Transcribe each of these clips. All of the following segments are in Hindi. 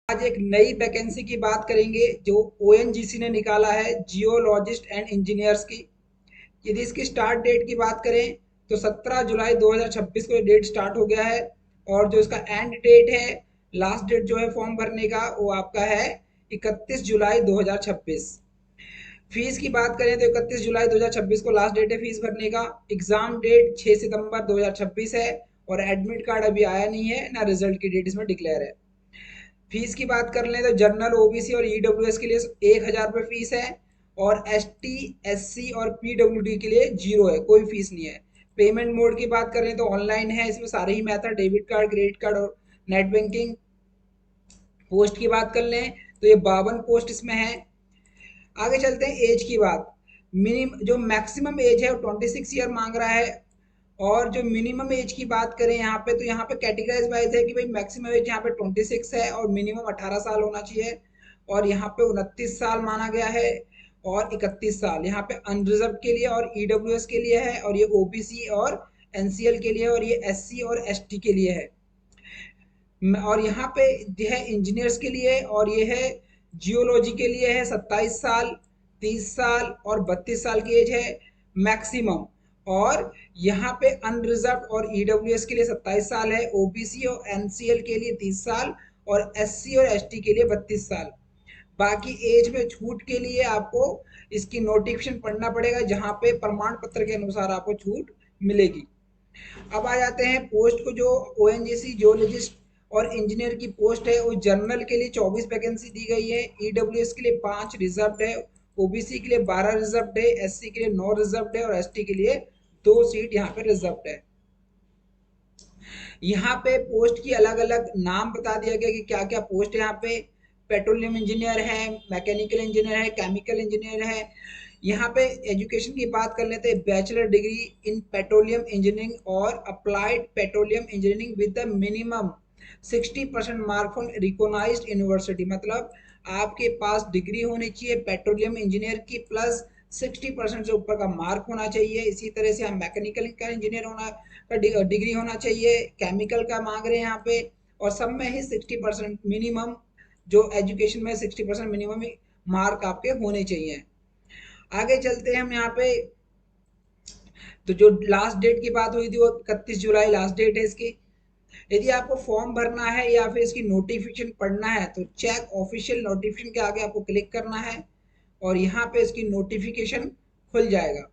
आज एक नई वैकेंसी की बात करेंगे जो ओएनजीसी ने निकाला है, जियोलॉजिस्ट एंड इंजीनियर्स की। यदि इसकी स्टार्ट डेट की बात करें तो 17 जुलाई 2026 को ये डेट स्टार्ट हो गया है और जो इसका एंड डेट है, लास्ट डेट जो है फॉर्म भरने का, वो आपका है 31 जुलाई 2026। फीस की बात करें तो 31 जुलाई 2026 को लास्ट डेट है फीस भरने का। एग्जाम डेट 6 सितंबर 2026 है और एडमिट कार्ड अभी आया नहीं है, ना रिजल्ट की डेट इसमें डिक्लेयर है। फीस की बात कर लें तो जनरल, ओबीसी और ईडब्ल्यूएस के लिए 1000 रुपये फीस है और एसटी, एससी और पीडब्ल्यूडी के लिए जीरो है, कोई फीस नहीं है। पेमेंट मोड की बात करें तो ऑनलाइन है, इसमें सारे ही method debit card, credit card और नेट बैंकिंग। पोस्ट की बात कर लें तो ये 52 पोस्ट इसमें है। आगे चलते हैं एज की बात। मिनिमम जो मैक्सिमम एज है वो 26 ईयर मांग रहा है और जो मिनिमम एज की बात करें यहाँ पे तो यहाँ पे कैटेगराइज वाइज है कि भाई मैक्सिमम एज यहाँ पे 26 है और मिनिमम 18 साल होना चाहिए और यहाँ पे 29 साल माना गया है और 31 साल यहाँ पे अनरिजर्व के लिए और ईडब्ल्यूएस के लिए है और ये ओबीसी और एनसीएल के लिए और ये एससी और एसटी के लिए है। और यहाँ पे जो है इंजीनियर्स के लिए और ये है जियोलॉजी के लिए है 27 साल, 30 साल और 32 साल की एज है मैक्सिमम। और यहाँ पे अनरिजर्व और ईडब्ल्यूएस के लिए 27 साल है, ओबीसी और एनसीएल के लिए 30 साल और एससी और एसटी के लिए 32 साल। बाकी एज में छूट के लिए आपको इसकी नोटिफिकेशन पढ़ना पड़ेगा जहाँ पे प्रमाण पत्र के अनुसार आपको छूट मिलेगी। अब आ जाते हैं पोस्ट को। जो ओएनजीसी जियोलॉजिस्ट और इंजीनियर की पोस्ट है वो जनरल के लिए 24 वैकेंसी दी गई है, ईडब्ल्यूएस के लिए 5 रिजर्व्ड है, ओबीसी के लिए 12 रिजर्व्ड है, एससी के लिए 9 रिजर्व्ड है और एसटी के लिए 2 सीट यहाँ पे रिजर्व्ड है। यहाँ पे पोस्ट की अलग अलग नाम बता दिया गया कि क्या क्या पोस्ट है यहाँ पे। पेट्रोलियम इंजीनियर है, मैकेनिकल इंजीनियर है, केमिकल इंजीनियर है। यहाँ पे एजुकेशन की बात कर लेते हैं, bachelor degree in petroleum engineering और applied petroleum engineering with the minimum 60% mark from recognised university. मतलब आपके पास डिग्री होनी चाहिए पेट्रोलियम इंजीनियर की प्लस 60% से ऊपर का मार्क होना चाहिए। इसी तरह से हम मैकेनिकल का इंजीनियर होना का डिग्री होना चाहिए, केमिकल का मांग रहे हैं यहाँ पे और सब में ही 60% मिनिमम, जो एजुकेशन में 60% मिनिमम मार्क आपके होने चाहिए। आगे चलते हैं हम यहाँ पे। तो जो लास्ट डेट की बात हुई थी वो 31 जुलाई लास्ट डेट है इसकी। यदि आपको फॉर्म भरना है या फिर इसकी नोटिफिकेशन पढ़ना है तो चेक ऑफिशियल नोटिफिकेशन के आगे आपको क्लिक करना है और यहाँ पे इसकी नोटिफिकेशन खुल जाएगा।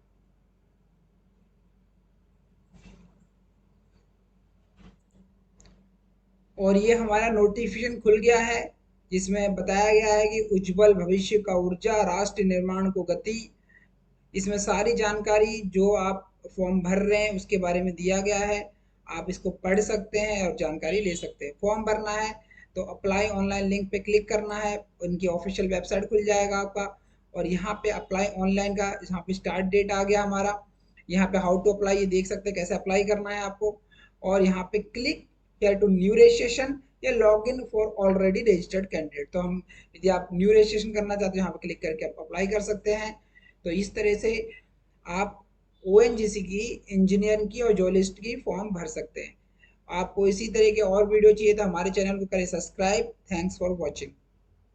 और ये हमारा नोटिफिकेशन खुल गया है जिसमें बताया गया है कि उज्जवल भविष्य का ऊर्जा, राष्ट्र निर्माण को गति। इसमें सारी जानकारी जो आप फॉर्म भर रहे हैं उसके बारे में दिया गया है। आप इसको पढ़ सकते हैं और जानकारी ले सकते हैं। फॉर्म भरना है तो अप्लाई ऑनलाइन लिंक पे क्लिक करना है, उनकी ऑफिशियल वेबसाइट खुल जाएगा आपका और यहाँ पे अप्लाई ऑनलाइन का यहाँ पे स्टार्ट डेट आ गया हमारा। यहाँ पे हाउ टू अप्लाई ये देख सकते हैं कैसे अप्लाई करना है आपको। और यहाँ पे क्लिक या टू न्यू रजिस्ट्रेशन या log in for already registered candidate. तो हम यदि आप न्यू रजिस्ट्रेशन करना चाहते हो यहाँ पे क्लिक करके आप अप्लाई कर सकते हैं। तो इस तरह से आप ओएनजीसी की, इंजीनियरिंग की और जियोलॉजिस्ट की फॉर्म भर सकते हैं। आपको इसी तरह के और वीडियो चाहिए तो हमारे चैनल को करें सब्सक्राइब। Thanks for watching.